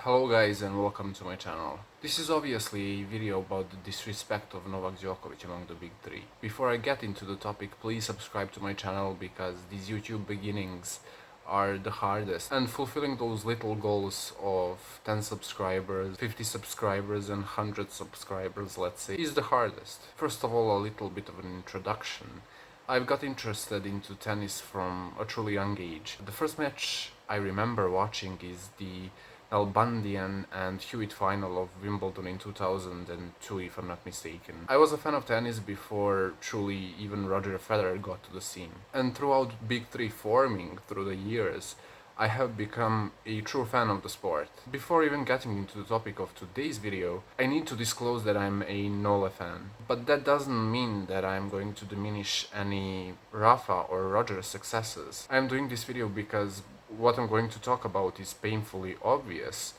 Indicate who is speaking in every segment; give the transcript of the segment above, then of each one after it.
Speaker 1: Hello guys and welcome to my channel. This is obviously a video about the disrespect of Novak Djokovic among the big three. Before I get into the topic, please subscribe to my channel because these YouTube beginnings are the hardest, and fulfilling those little goals of 10 subscribers, 50 subscribers and 100 subscribers, let's say, is the hardest. First of all, a little bit of an introduction. I've got interested into tennis from a truly young age. The first match I remember watching is the Albanian and Hewitt final of Wimbledon in 2002, if I'm not mistaken. I was a fan of tennis before truly even Roger Federer got to the scene. And throughout Big Three forming through the years, I have become a true fan of the sport. Before even getting into the topic of today's video, I need to disclose that I'm a Nole fan. But that doesn't mean that I'm going to diminish any Rafa or Roger's successes. I'm doing this video because what I'm going to talk about is painfully obvious,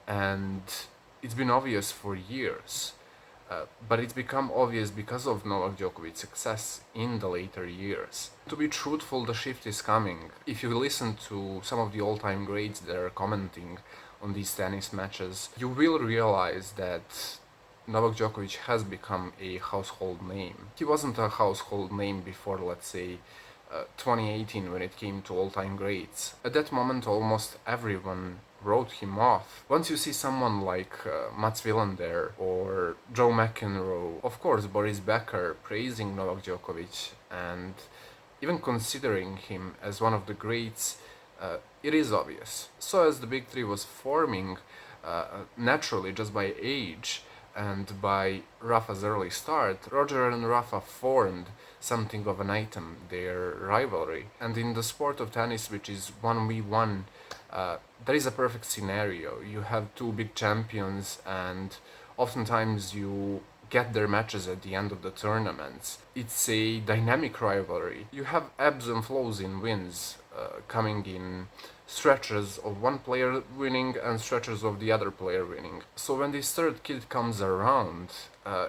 Speaker 1: and it's been obvious for years. But it's become obvious because of Novak Djokovic's success in the later years. To be truthful, the shift is coming. If you listen to some of the all-time greats that are commenting on these tennis matches, you will realize that Novak Djokovic has become a household name. He wasn't a household name before, let's say, 2018 when it came to all-time greats. At that moment, almost everyone wrote him off. Once you see someone like Mats Wilander or Joe McEnroe, of course Boris Becker praising Novak Djokovic and even considering him as one of the greats, it is obvious. So as the Big Three was forming, naturally just by age and by Rafa's early start, Roger and Rafa formed something of an item, their rivalry. And in the sport of tennis, which is 1v1, there is a perfect scenario. You have two big champions and oftentimes you get their matches at the end of the tournaments. It's a dynamic rivalry. You have ebbs and flows in wins, coming in stretches of one player winning and stretches of the other player winning. So when this third kid comes around,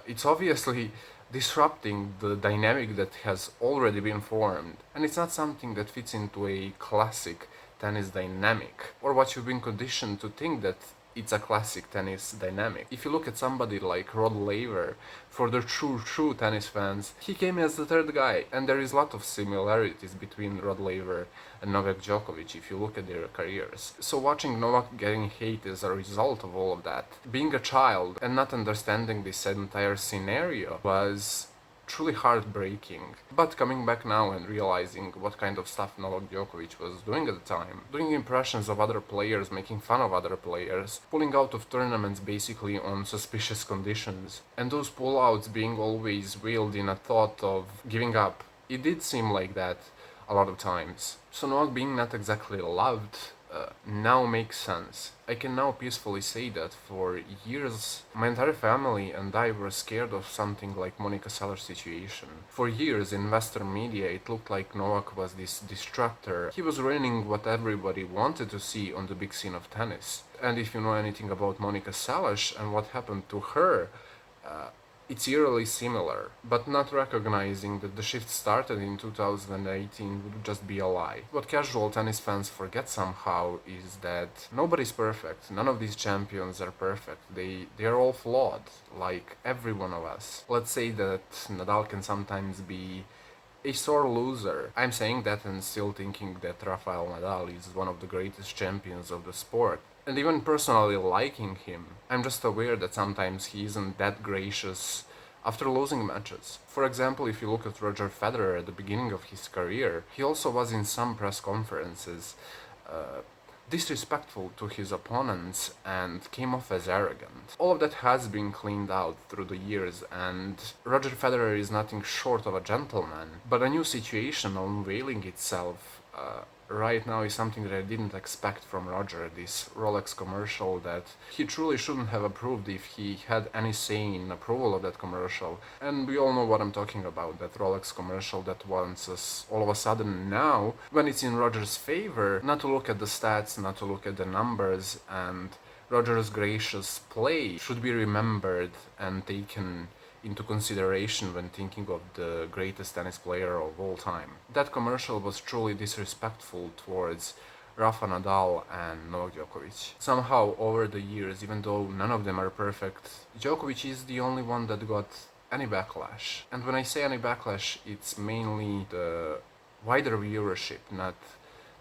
Speaker 1: it's obviously disrupting the dynamic that has already been formed. And it's not something that fits into a classic tennis dynamic, or what you've been conditioned to think that it's a classic tennis dynamic. If you look at somebody like Rod Laver, for the true tennis fans, he came as the third guy, and there is a lot of similarities between Rod Laver and Novak Djokovic if you look at their careers. So watching Novak getting hate as a result of all of that, being a child and not understanding this entire scenario was truly heartbreaking. But coming back now and realizing what kind of stuff Novak Djokovic was doing at the time, doing impressions of other players, making fun of other players, pulling out of tournaments basically on suspicious conditions, and those pullouts being always veiled in a thought of giving up. It did seem like that a lot of times. So Novak being not exactly loved now makes sense. I can now peacefully say that for years my entire family and I were scared of something like Monica Seller's situation. For years in Western media it looked like Novak was this destructor. He was ruining what everybody wanted to see on the big scene of tennis. And if you know anything about Monica Seles and what happened to her, it's eerily similar, but not recognizing that the shift started in 2018 would just be a lie. What casual tennis fans forget somehow is that nobody's perfect. None of these champions are perfect. They are all flawed, like every one of us. Let's say that Nadal can sometimes be a sore loser. I'm saying that and still thinking that Rafael Nadal is one of the greatest champions of the sport. And even personally liking him, I'm just aware that sometimes he isn't that gracious after losing matches. For example, if you look at Roger Federer at the beginning of his career, he also was in some press conferences disrespectful to his opponents and came off as arrogant. All of that has been cleaned out through the years, and Roger Federer is nothing short of a gentleman. But a new situation unveiling itself right now is something that I didn't expect from Roger, this Rolex commercial that he truly shouldn't have approved if he had any say in approval of that commercial. And we all know what I'm talking about, that Rolex commercial that wants us all of a sudden now, when it's in Roger's favor, not to look at the stats, not to look at the numbers, and Roger's gracious play should be remembered and taken into consideration when thinking of the greatest tennis player of all time. That commercial was truly disrespectful towards Rafa Nadal and Novak Djokovic. Somehow, over the years, even though none of them are perfect, Djokovic is the only one that got any backlash. And when I say any backlash, it's mainly the wider viewership, not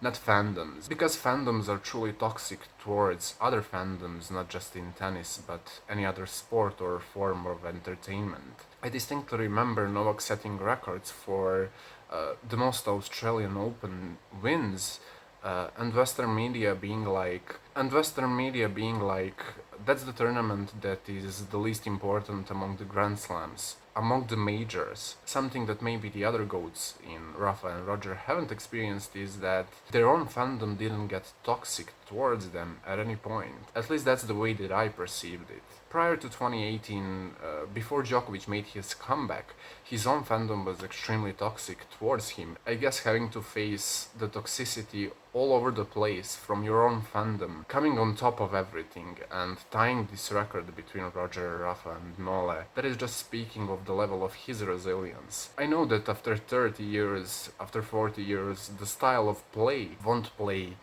Speaker 1: fandoms. Because fandoms are truly toxic towards other fandoms, not just in tennis, but any other sport or form of entertainment. I distinctly remember Novak setting records for the most Australian Open wins, and Western media being like, that's the tournament that is the least important among the Grand Slams, among the majors. Something that maybe the other GOATs in Rafa and Roger haven't experienced is that their own fandom didn't get toxic towards them at any point. At least that's the way that I perceived it. Prior to 2018, before Djokovic made his comeback, his own fandom was extremely toxic towards him. I guess having to face the toxicity all over the place from your own fandom, coming on top of everything and tying this record between Roger, Rafa and Nole, that is just speaking of the level of his resilience. I know that after 30 years, after 40 years, the style of play won't play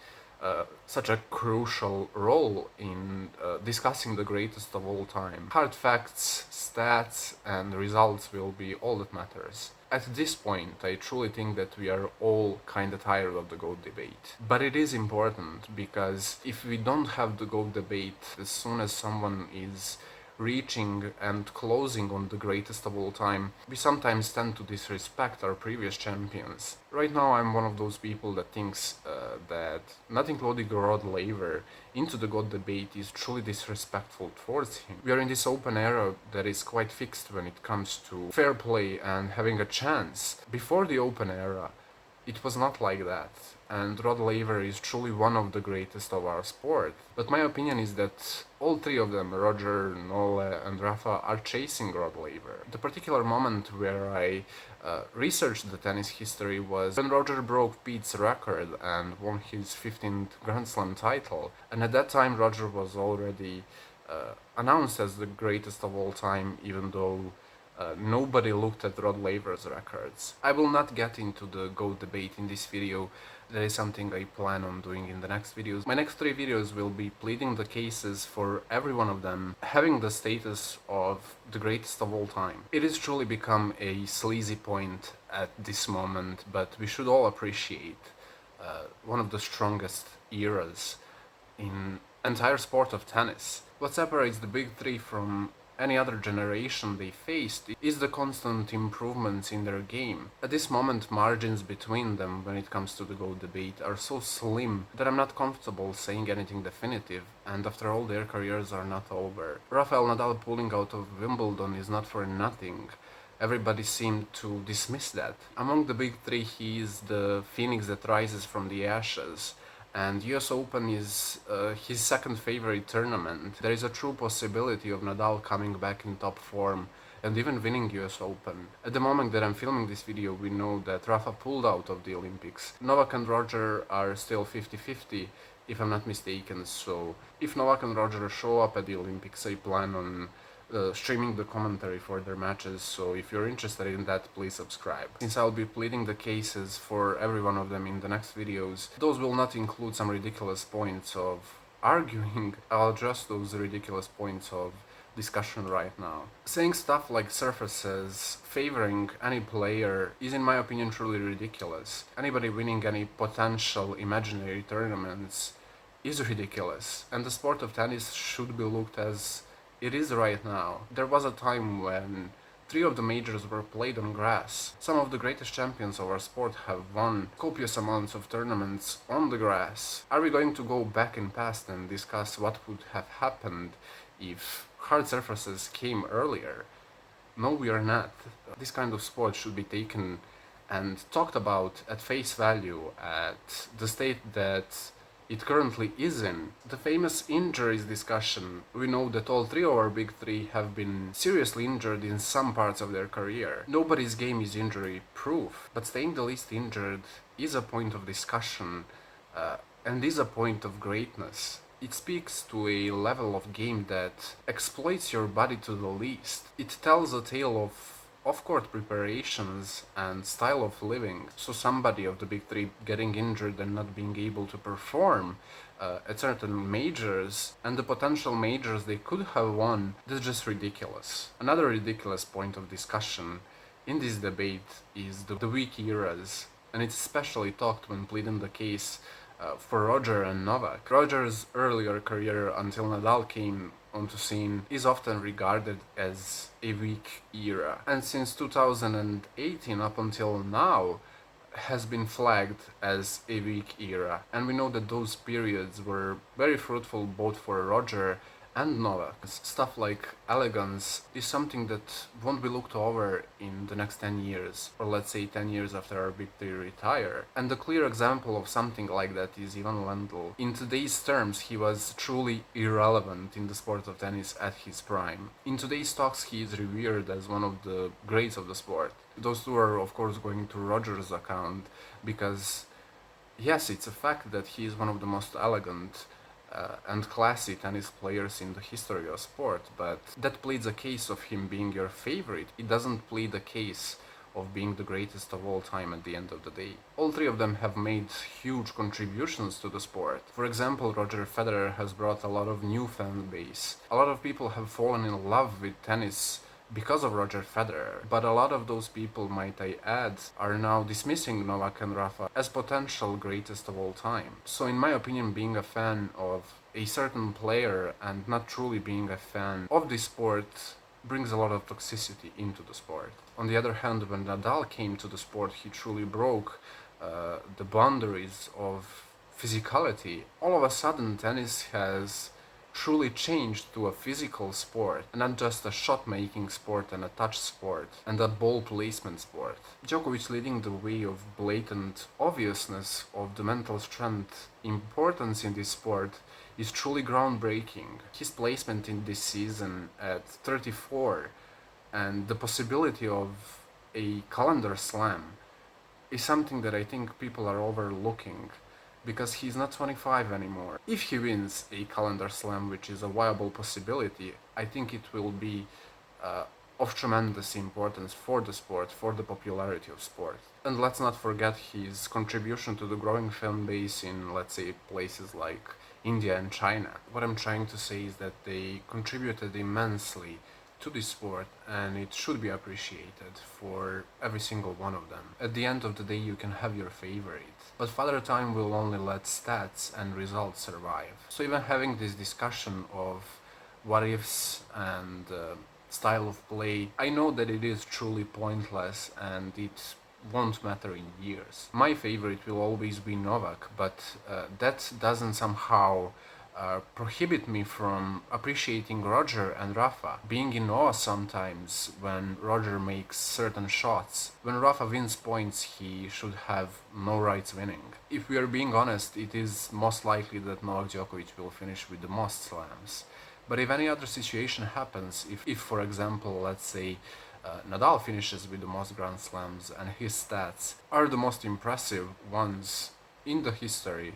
Speaker 1: such a crucial role in discussing the greatest of all time. Hard facts, stats, and results will be all that matters. At this point, I truly think that we are all kinda tired of the GOAT debate. But it is important because if we don't have the GOAT debate as soon as someone is reaching and closing on the greatest of all time, we sometimes tend to disrespect our previous champions. Right now, I'm one of those people that thinks that not including Rod Laver into the GOAT debate is truly disrespectful towards him. We are in this open era that is quite fixed when it comes to fair play and having a chance. Before the open era, it was not like that, and Rod Laver is truly one of the greatest of our sport. But my opinion is that all three of them, Roger, Nole, and Rafa, are chasing Rod Laver. The particular moment where I researched the tennis history was when Roger broke Pete's record and won his 15th Grand Slam title, and at that time Roger was already announced as the greatest of all time, even though nobody looked at Rod Laver's records. I will not get into the GOAT debate in this video. That is something I plan on doing in the next videos. My next 3 videos will be pleading the cases for every one of them having the status of the greatest of all time. It has truly become a sleazy point at this moment, but we should all appreciate one of the strongest eras in entire sport of tennis. What separates the big three from any other generation they faced is the constant improvements in their game. At this moment, margins between them when it comes to the GOAT debate are so slim that I'm not comfortable saying anything definitive, and after all, their careers are not over. Rafael Nadal pulling out of Wimbledon is not for nothing. Everybody seemed to dismiss that. Among the big three, he is the phoenix that rises from the ashes, and US Open is his second favorite tournament. There is a true possibility of Nadal coming back in top form and even winning US Open. At the moment that I'm filming this video, we know that Rafa pulled out of the Olympics. Novak and Roger are still 50-50, if I'm not mistaken, so if Novak and Roger show up at the Olympics, I plan on streaming the commentary for their matches, so if you're interested in that, please subscribe. Since I'll be pleading the cases for every one of them in the next videos, those will not include some ridiculous points of arguing. I'll address those ridiculous points of discussion right now. Saying stuff like surfaces favoring any player is in my opinion truly ridiculous. Anybody winning any potential imaginary tournaments is ridiculous, and the sport of tennis should be looked as it is right now. There was a time when 3 of the majors were played on grass. Some of the greatest champions of our sport have won copious amounts of tournaments on the grass. Are we going to go back in past and discuss what would have happened if hard surfaces came earlier? No, we are not. This kind of sport should be taken and talked about at face value, at the state that it currently is in. The famous injuries discussion, we know that all 3 of our big 3 have been seriously injured in some parts of their career. Nobody's game is injury proof, but staying the least injured is a point of discussion and is a point of greatness. It speaks to a level of game that exploits your body to the least. It tells a tale of off-court preparations and style of living. So somebody of the big three getting injured and not being able to perform at certain majors, and the potential majors they could have won, this is just ridiculous. Another ridiculous point of discussion in this debate is the weak eras, and it's especially talked when pleading the case for Roger and Novak. Roger's earlier career until Nadal came onto scene is often regarded as a weak era, and since 2018 up until now has been flagged as a weak era, and we know that those periods were very fruitful both for Roger and Novak. Stuff like elegance is something that won't be looked over in the next 10 years, or let's say 10 years after our big three retire. And a clear example of something like that is Ivan Lendl. In today's terms, he was truly irrelevant in the sport of tennis at his prime. In today's talks, he is revered as one of the greats of the sport. Those two are, of course, going to Roger's account because, yes, it's a fact that he is one of the most elegant and classy tennis players in the history of sport, but that pleads a case of him being your favorite. It doesn't plead a case of being the greatest of all time at the end of the day. All three of them have made huge contributions to the sport. For example, Roger Federer has brought a lot of new fan base. A lot of people have fallen in love with tennis because of Roger Federer, but a lot of those people, might I add, are now dismissing Novak and Rafa as potential greatest of all time. So in my opinion, being a fan of a certain player and not truly being a fan of the sport brings a lot of toxicity into the sport. On the other hand, when Nadal came to the sport, he truly broke the boundaries of physicality. All of a sudden, tennis has truly changed to a physical sport, and not just a shot-making sport and a touch sport and a ball placement sport. Djokovic leading the way of blatant obviousness of the mental strength importance in this sport is truly groundbreaking. His placement in this season at 34 and the possibility of a calendar slam is something that I think people are overlooking, because he's not 25 anymore. If he wins a calendar slam, which is a viable possibility, I think it will be of tremendous importance for the sport, for the popularity of sport. And let's not forget his contribution to the growing fan base in, let's say, places like India and China. What I'm trying to say is that they contributed immensely to this sport, and it should be appreciated for every single one of them. At the end of the day, you can have your favorite, but Father Time will only let stats and results survive. So even having this discussion of what ifs and style of play, I know that it is truly pointless and it won't matter in years. My favorite will always be Novak, but that doesn't somehow prohibit me from appreciating Roger and Rafa, being in awe sometimes when Roger makes certain shots. When Rafa wins points, he should have no rights winning. If we are being honest, it is most likely that Novak Djokovic will finish with the most slams. But if any other situation happens, if for example, let's say, Nadal finishes with the most Grand Slams and his stats are the most impressive ones in the history,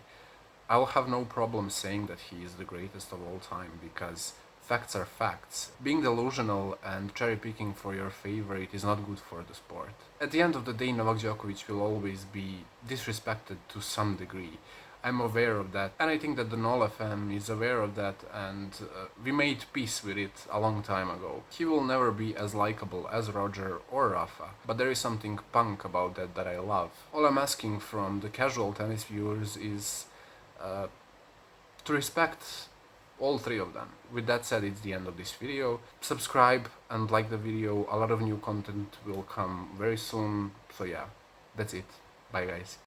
Speaker 1: I will have no problem saying that he is the greatest of all time, because facts are facts. Being delusional and cherry-picking for your favorite is not good for the sport. At the end of the day, Novak Djokovic will always be disrespected to some degree. I'm aware of that, and I think that the Nola fan is aware of that, and we made peace with it a long time ago. He will never be as likable as Roger or Rafa, but there is something punk about that I love. All I'm asking from the casual tennis viewers is to respect all three of them. With that said, it's the end of this video. Subscribe and like the video. A lot of new content will come very soon. So yeah, that's it. Bye guys.